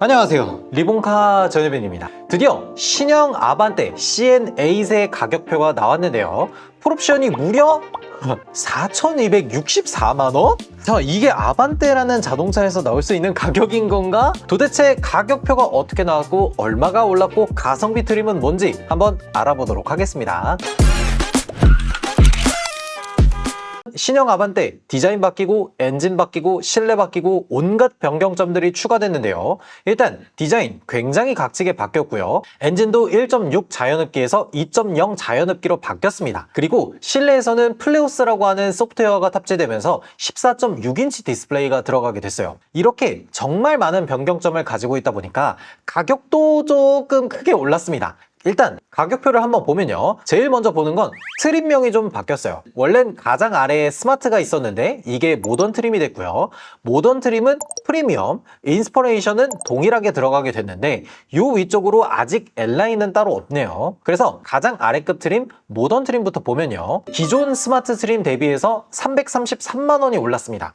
안녕하세요, 리본카 전혜빈입니다. 드디어 신형 아반떼 CN8의 가격표가 나왔는데요. 풀옵션이 무려 4,264만원? 자, 이게 아반떼라는 자동차에서 나올 수 있는 가격인 건가? 도대체 가격표가 어떻게 나왔고 얼마가 올랐고 가성비 트림은 뭔지 한번 알아보도록 하겠습니다. 신형 아반떼 디자인 바뀌고 엔진 바뀌고 실내 바뀌고 온갖 변경점들이 추가됐는데요. 일단 디자인 굉장히 각지게 바뀌었고요. 엔진도 1.6 자연흡기에서 2.0 자연흡기로 바뀌었습니다. 그리고 실내에서는 플레오스라고 하는 소프트웨어가 탑재되면서 14.6인치 디스플레이가 들어가게 됐어요. 이렇게 정말 많은 변경점을 가지고 있다 보니까 가격도 조금 크게 올랐습니다. 일단 가격표를 한번 보면요, 제일 먼저 보는 건 트림명이 좀 바뀌었어요. 원래는 가장 아래에 스마트가 있었는데 이게 모던 트림이 됐고요. 모던 트림은 프리미엄, 인스퍼레이션은 동일하게 들어가게 됐는데 이 위쪽으로 아직 L라인은 따로 없네요. 그래서 가장 아래급 트림, 모던 트림부터 보면요, 기존 스마트 트림 대비해서 333만 원이 올랐습니다.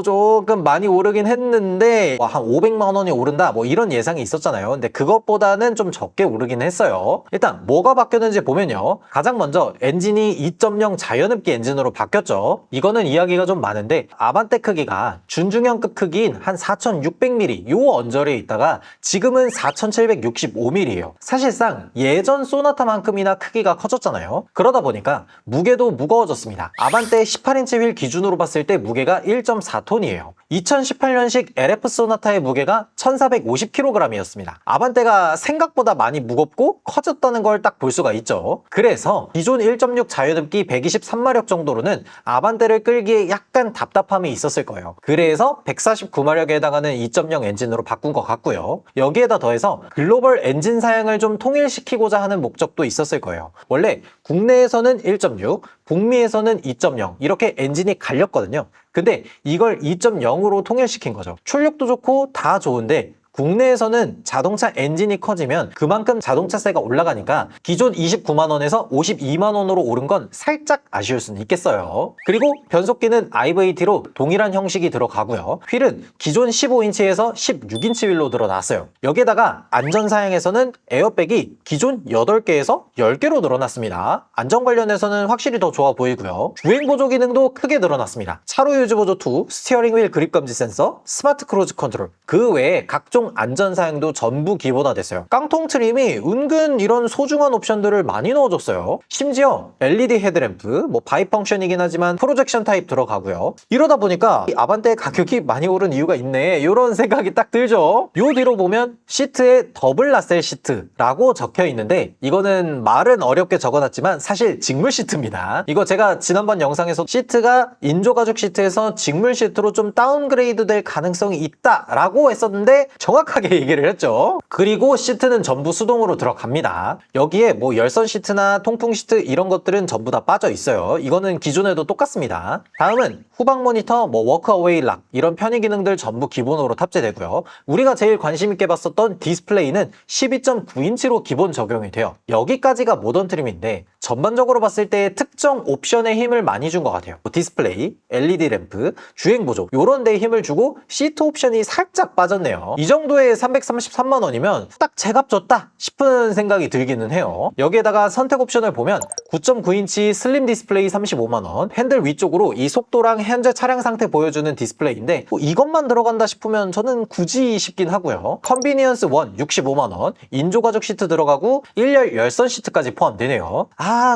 조금 많이 오르긴 했는데 한 500만 원이 오른다 뭐 이런 예상이 있었잖아요. 근데 그것보다는 좀 적게 오르긴 했어요. 일단 뭐가 바뀌었는지 보면요, 가장 먼저 엔진이 2.0 자연흡기 엔진으로 바뀌었죠. 이거는 이야기가 좀 많은데 아반떼 크기가 준중형급 크기인 한 4600mm 요 언저리에 있다가 지금은 4765mm예요. 사실상 예전 소나타만큼이나 크기가 커졌잖아요. 그러다 보니까 무게도 무거워졌습니다. 아반떼 18인치 휠 기준으로 봤을 때 무게가 1.4톤이에요. 2018년식 LF 소나타의 무게가 1450kg이었습니다. 아반떼가 생각보다 많이 무겁고 커졌다는 걸 딱 볼 수가 있죠. 그래서 기존 1.6 자연흡기 123마력 정도로는 아반떼를 끌기에 약간 답답함이 있었을 거예요. 그래서 149마력에 해당하는 2.0 엔진으로 바꾼 것 같고요. 여기에다 더해서 글로벌 엔진 사양을 좀 통일시키고자 하는 목적도 있었을 거예요. 원래 국내에서는 1.6, 북미에서는 2.0 이렇게 엔진이 갈렸거든요. 근데 이걸 2.0으로 통일시킨 거죠. 출력도 좋고 다 좋은데 국내에서는 자동차 엔진이 커지면 그만큼 자동차세가 올라가니까 기존 29만 원에서 52만 원으로 오른 건 살짝 아쉬울 수는 있겠어요. 그리고 변속기는 IVT로 동일한 형식이 들어가고요. 휠은 기존 15인치에서 16인치 휠로 늘어났어요. 여기에다가 안전사양에서는 에어백이 기존 8개에서 10개로 늘어났습니다. 안전 관련해서는 확실히 더 좋아 보이고요. 주행보조 기능도 크게 늘어났습니다. 차로 유지보조 2, 스티어링 휠 그립 감지 센서, 스마트 크루즈 컨트롤, 그 외에 각종 안전사양도 전부 기본화됐어요. 깡통 트림이 은근 이런 소중한 옵션들을 많이 넣어줬어요. 심지어 LED 헤드램프, 뭐 바이펑션이긴 하지만 프로젝션 타입 들어가고요. 이러다 보니까 이 아반떼 가격이 많이 오른 이유가 있네, 이런 생각이 딱 들죠. 요 뒤로 보면 시트에 더블 라셀 시트라고 적혀 있는데 이거는 말은 어렵게 적어놨지만 사실 직물 시트입니다. 이거 제가 지난번 영상에서 시트가 인조가죽 시트에서 직물 시트로 좀 다운그레이드 될 가능성이 있다라고 했었는데 정확하게 얘기를 했죠. 그리고 시트는 전부 수동으로 들어갑니다. 여기에 뭐 열선 시트나 통풍 시트 이런 것들은 전부 다 빠져 있어요. 이거는 기존에도 똑같습니다. 다음은 후방 모니터, 뭐 워크어웨이 락 이런 편의 기능들 전부 기본으로 탑재되고요. 우리가 제일 관심 있게 봤었던 디스플레이는 12.9인치로 기본 적용이 돼요. 여기까지가 모던 트림인데 전반적으로 봤을 때 특정 옵션에 힘을 많이 준 것 같아요. 디스플레이, LED 램프, 주행 보조 이런 데에 힘을 주고 시트 옵션이 살짝 빠졌네요. 이 정도의 333만 원이면 딱 제값 줬다 싶은 생각이 들기는 해요. 여기에다가 선택 옵션을 보면 9.9인치 슬림 디스플레이 35만 원, 핸들 위쪽으로 이 속도랑 현재 차량 상태 보여주는 디스플레이인데 뭐 이것만 들어간다 싶으면 저는 굳이 싶긴 하고요. 컨비니언스 1 65만 원, 인조가죽 시트 들어가고 1열 열선 시트까지 포함되네요.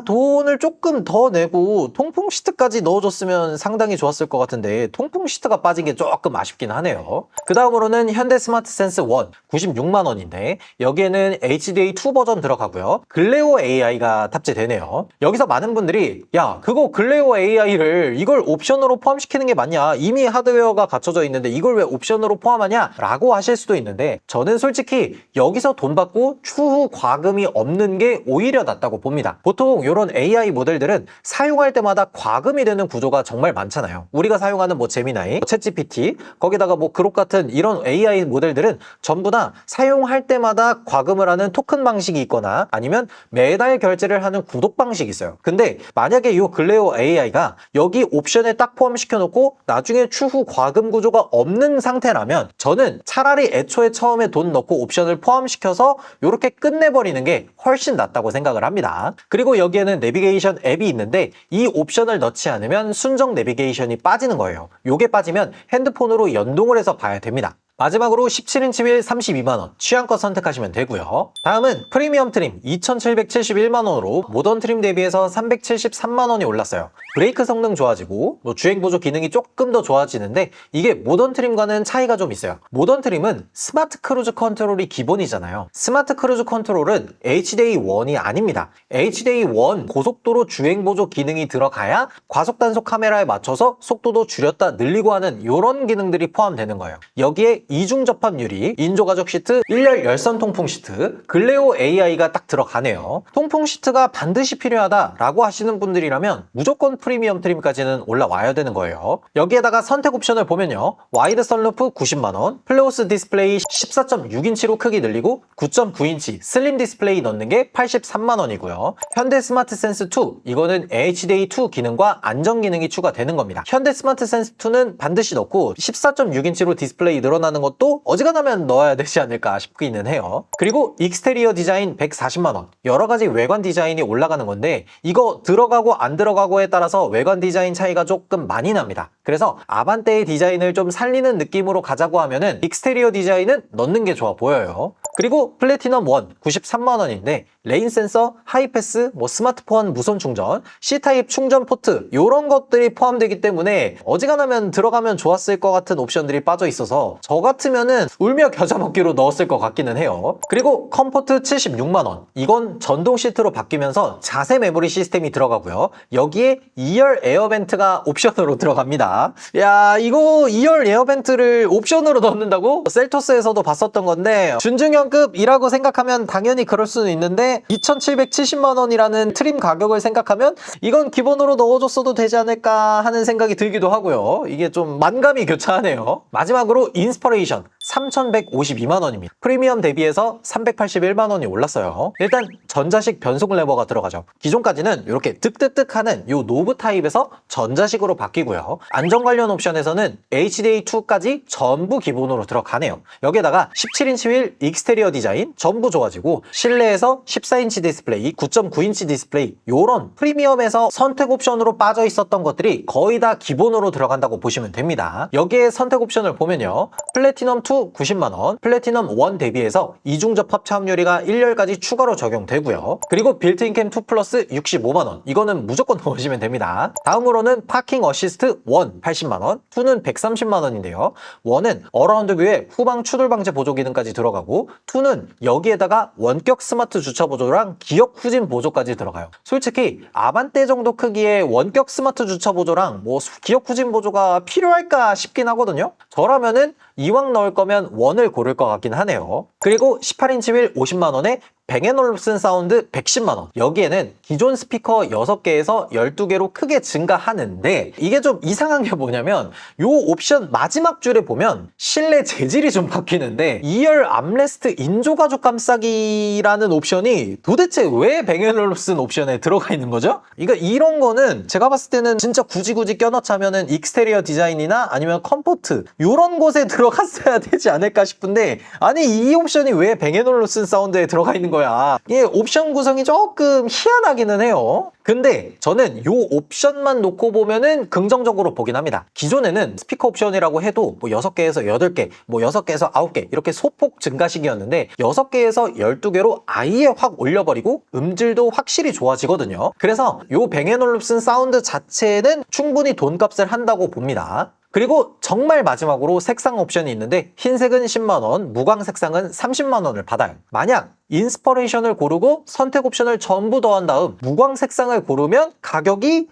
돈을 조금 더 내고 통풍 시트까지 넣어줬으면 상당히 좋았을 것 같은데 통풍 시트가 빠진 게 조금 아쉽긴 하네요. 그 다음으로는 현대 스마트 센스 1 96만 원인데 여기에는 HDA2 버전 들어가고요. 글레오 AI가 탑재되네요. 여기서 많은 분들이 야, 그거 글레오 AI를 이걸 옵션으로 포함시키는 게 맞냐, 이미 하드웨어가 갖춰져 있는데 이걸 왜 옵션으로 포함하냐 라고 하실 수도 있는데 저는 솔직히 여기서 돈 받고 추후 과금이 없는 게 오히려 낫다고 봅니다. 보통 이런 AI 모델들은 사용할 때마다 과금이 되는 구조가 정말 많잖아요. 우리가 사용하는 뭐 제미나이, 챗GPT, 거기다가 뭐 그록 같은 이런 AI 모델들 옵션들은 전부 다 사용할 때마다 과금을 하는 토큰 방식이 있거나 아니면 매달 결제를 하는 구독 방식이 있어요. 근데 만약에 이 글레오 AI가 여기 옵션에 딱 포함시켜 놓고 나중에 추후 과금 구조가 없는 상태라면 저는 차라리 애초에 처음에 돈 넣고 옵션을 포함시켜서 이렇게 끝내버리는 게 훨씬 낫다고 생각을 합니다. 그리고 여기에는 내비게이션 앱이 있는데 이 옵션을 넣지 않으면 순정 내비게이션이 빠지는 거예요. 요게 빠지면 핸드폰으로 연동을 해서 봐야 됩니다. 마지막으로 17인치 휠 32만원, 취향껏 선택하시면 되고요. 다음은 프리미엄 트림 2,771만원으로 모던 트림 대비해서 373만원이 올랐어요. 브레이크 성능 좋아지고 주행 보조 기능이 조금 더 좋아지는데 이게 모던 트림과는 차이가 좀 있어요. 모던 트림은 스마트 크루즈 컨트롤이 기본이잖아요. 스마트 크루즈 컨트롤은 HDA1이 아닙니다. HDA1 고속도로 주행 보조 기능이 들어가야 과속 단속 카메라에 맞춰서 속도도 줄였다 늘리고 하는 이런 기능들이 포함되는 거예요. 여기에 이중 접합 유리, 인조가죽 시트, 1열 열선 통풍 시트, 글레오 AI가 딱 들어가네요. 통풍 시트가 반드시 필요하다라고 하시는 분들이라면 무조건 프리미엄 트림까지는 올라와야 되는 거예요. 여기에다가 선택 옵션을 보면요. 와이드 선루프 90만원, 플레오스 디스플레이 14.6인치로 크기 늘리고 9.9인치 슬림 디스플레이 넣는 게 83만원이고요. 현대 스마트 센스 2, 이거는 HDA2 기능과 안전 기능이 추가되는 겁니다. 현대 스마트 센스 2는 반드시 넣고 14.6인치로 디스플레이 늘어나는 것도 어지간하면 넣어야 되지 않을까 싶기는 해요. 그리고 익스테리어 디자인 140만원, 여러가지 외관 디자인이 올라가는 건데 이거 들어가고 안 들어가고에 따라서 외관 디자인 차이가 조금 많이 납니다. 그래서 아반떼의 디자인을 좀 살리는 느낌으로 가자고 하면은 익스테리어 디자인은 넣는 게 좋아 보여요. 그리고 플래티넘 1 93만원인데 레인 센서, 하이패스, 스마트폰 무선 충전, C타입 충전 포트 이런 것들이 포함되기 때문에 어지간하면 들어가면 좋았을 것 같은 옵션들이 빠져 있어서 저 같으면은 울며 겨자 먹기로 넣었을 것 같기는 해요. 그리고 컴포트 76만원, 이건 전동 시트로 바뀌면서 자세 메모리 시스템이 들어가고요. 여기에 2열 에어벤트가 옵션으로 들어갑니다. 야, 이거 2열 에어벤트를 옵션으로 넣는다고? 셀토스에서도 봤었던 건데 준중형급이라고 생각하면 당연히 그럴 수는 있는데 2,770만원이라는 트림 가격을 생각하면 이건 기본으로 넣어줬어도 되지 않을까 하는 생각이 들기도 하고요. 이게 좀 만감이 교차하네요. 마지막으로 인스퍼레이션 3,152만원입니다. 프리미엄 대비해서 381만원이 올랐어요. 일단 전자식 변속 레버가 들어가죠. 기존까지는 이렇게 득득득 하는 이 노브 타입에서 전자식으로 바뀌고요. 안전 관련 옵션에서는 HDA2까지 전부 기본으로 들어가네요. 여기에다가 17인치 휠 익스테리어 디자인 전부 좋아지고 실내에서 14인치 디스플레이, 9.9인치 디스플레이 요런 프리미엄에서 선택 옵션으로 빠져 있었던 것들이 거의 다 기본으로 들어간다고 보시면 됩니다. 여기에 선택 옵션을 보면요. 플래티넘 2 90만원, 플래티넘 1 대비해서 이중 접합 차음 유리가 1열까지 추가로 적용되고요. 그리고 빌트인 캠 2 플러스 65만원, 이거는 무조건 넣으시면 됩니다. 다음으로는 파킹 어시스트 1 80만원, 2는 130만원인데요. 1은 어라운드 뷰에 후방 추돌 방지 보조 기능까지 들어가고 2는 여기에다가 원격 스마트 주차 보조랑 기역 후진 보조까지 들어가요. 솔직히 아반떼 정도 크기의 원격 스마트 주차 보조랑 기역 후진 보조가 필요할까 싶긴 하거든요. 저라면은 이왕 넣을 거면 1을 고를 것 같긴 하네요. 그리고 18인치 휠 50만원에 뱅앤올룹슨 사운드 110만원, 여기에는 기존 스피커 6개에서 12개로 크게 증가하는데 이게 좀 이상한 게 뭐냐면 이 옵션 마지막 줄에 보면 실내 재질이 좀 바뀌는데 2열 암레스트 인조가죽 감싸기라는 옵션이 도대체 왜 뱅앤올룹슨 옵션에 들어가 있는 거죠? 이런 거는 제가 봤을 때는 진짜 굳이 껴넣자면은 익스테리어 디자인이나 아니면 컴포트 이런 곳에 들어갔어야 되지 않을까 싶은데 아니 이 옵션이 왜 뱅앤올룹슨 사운드에 들어가 있는 거야? 이게 옵션 구성이 조금 희한하기는 해요. 근데 저는 이 옵션만 놓고 보면은 긍정적으로 보긴 합니다. 기존에는 스피커 옵션이라고 해도 6개에서 8개, 6개에서 9개 이렇게 소폭 증가식이었는데 6개에서 12개로 아예 확 올려버리고 음질도 확실히 좋아지거든요. 그래서 이 뱅앤올룹슨 사운드 자체는 충분히 돈값을 한다고 봅니다. 그리고 정말 마지막으로 색상 옵션이 있는데 흰색은 10만원, 무광 색상은 30만원을 받아요. 만약 인스퍼레이션을 고르고 선택 옵션을 전부 더한 다음 무광 색상을 고르면 가격이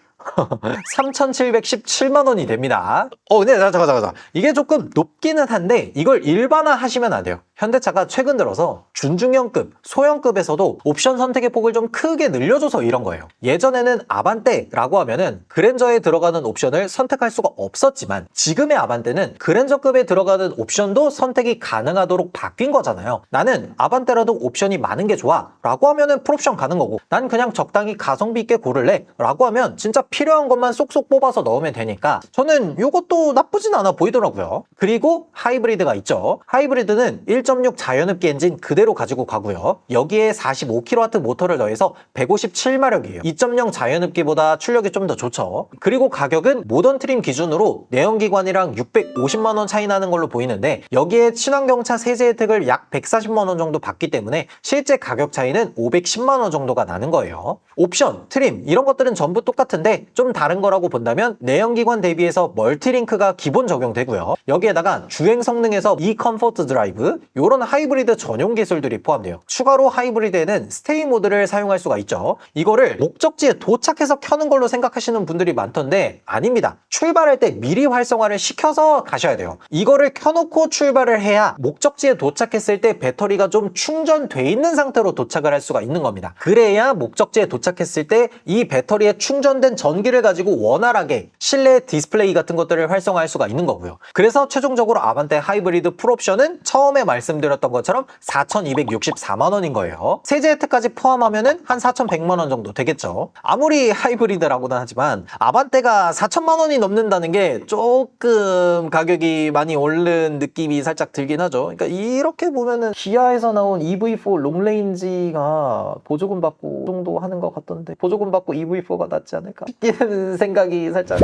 3,717만원이 됩니다. 근데 잠깐. 이게 조금 높기는 한데 이걸 일반화 하시면 안 돼요. 현대차가 최근 들어서 준중형급, 소형급에서도 옵션 선택의 폭을 좀 크게 늘려줘서 이런 거예요. 예전에는 아반떼라고 하면은 그랜저에 들어가는 옵션을 선택할 수가 없었지만 지금의 아반떼는 그랜저급에 들어가는 옵션도 선택이 가능하도록 바뀐 거잖아요. 나는 아반떼라도 옵션이 많은 게 좋아 라고 하면은 풀옵션 가는 거고, 난 그냥 적당히 가성비 있게 고를래 라고 하면 진짜 필요한 것만 쏙쏙 뽑아서 넣으면 되니까 저는 이것도 나쁘진 않아 보이더라고요. 그리고 하이브리드가 있죠. 하이브리드는 1.6 자연흡기 엔진 그대로 가지고 가고요. 여기에 45kW 모터를 더해서 157마력이에요. 2.0 자연흡기보다 출력이 좀 더 좋죠. 그리고 가격은 모던 트림 기준으로 내연기관이랑 650만원 차이 나는 걸로 보이는데, 여기에 친환경차 세제 혜택을 약 140만원 정도 받기 때문에 실제 가격 차이는 510만원 정도가 나는 거예요. 옵션, 트림 이런 것들은 전부 똑같은데 좀 다른 거라고 본다면 내연기관 대비해서 멀티링크가 기본 적용되고요. 여기에다가 주행 성능에서 e컴포트 드라이브 이런 하이브리드 전용 기술들이 포함돼요. 추가로 하이브리드에는 스테이 모드를 사용할 수가 있죠. 이거를 목적지에 도착해서 켜는 걸로 생각하시는 분들이 많던데 아닙니다. 출발할 때 미리 활성화를 시켜서 가셔야 돼요. 이거를 켜놓고 출발을 해야 목적지에 도착했을 때 배터리가 좀 충전돼 있는 상태로 도착을 할 수가 있는 겁니다. 그래야 목적지에 도착했을 때 이 배터리에 충전된 전기를 가지고 원활하게 실내 디스플레이 같은 것들을 활성화할 수가 있는 거고요. 그래서 최종적으로 아반떼 하이브리드 풀옵션은 처음에 말씀드렸던 것처럼 4,264만원인 거예요. 세제 혜택까지 포함하면은 한 4,100만원 정도 되겠죠. 아무리 하이브리드라고는 하지만 아반떼가 4천만원이 넘는다는 게 조금 가격이 많이 오른 느낌이 살짝 들긴 하죠. 그러니까 이렇게 보면은 기아에서 나온 EV4 롱레인지가 보조금 받고 이 정도 하는 것 같던데, 보조금 받고 EV4가 낫지 않을까 싶기는 생각이 살짝.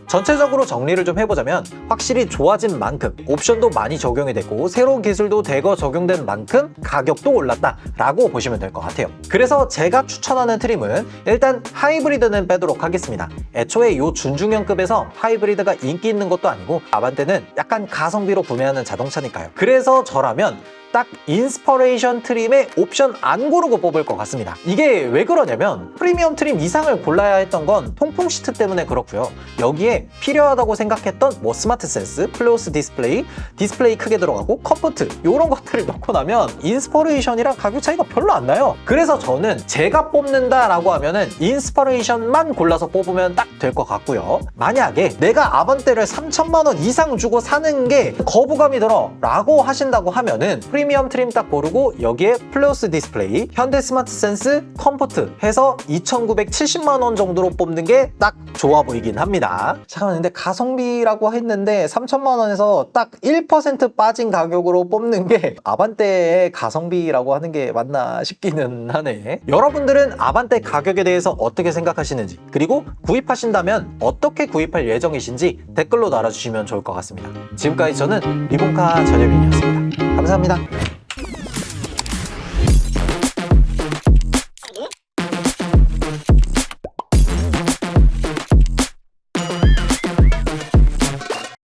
전체적으로 정리를 좀 해보자면 확실히 좋아진 만큼 옵션도 많이 적용이 됐고 새로운 기술도 대거 적용된 만큼 가격도 올랐다 라고 보시면 될 것 같아요. 그래서 제가 추천하는 트림은 일단 하이브리드는 빼도록 하겠습니다. 애초에 이 준중형급에서 하이브리드가 인기 있는 것도 아니고 아반떼는 약간 가성비로 구매하는 자동차니까요. 그래서 저라면 딱 인스퍼레이션 트림의 옵션 안 고르고 뽑을 것 같습니다. 이게 왜 그러냐면 프리미엄 트림 이상을 골라야 했던 건 통풍 시트 때문에 그렇고요. 여기에 필요하다고 생각했던 뭐 스마트 센스, 플로스 디스플레이, 디스플레이 크게 들어가고 컴포트 이런 것들을 넣고 나면 인스퍼레이션이랑 가격 차이가 별로 안 나요. 그래서 저는 제가 뽑는다라고 하면은 인스퍼레이션만 골라서 뽑으면 딱 될 것 같고요. 만약에 내가 아반떼를 3천만원 이상 주고 사는 게 거부감이 들어 라고 하신다고 하면은 프리미엄 트림 딱 고르고 여기에 플러스 디스플레이, 현대 스마트 센스, 컴포트 해서 2,970만원 정도로 뽑는 게 딱 좋아 보이긴 합니다. 잠깐만, 근데 가성비라고 했는데 3천만원에서 딱 1% 빠진 가격으로 뽑는 게 아반떼의 가성비라고 하는 게 맞나 싶기는 하네. 여러분들은 아반떼 가격에 대해서 어떻게 생각하시는지, 그리고 구입하신다면 어떻게 구입할 예정이신지 댓글로 달아주시면 좋을 것 같습니다. 지금까지 저는 리본카 전혜빈이었습니다. 감사합니다.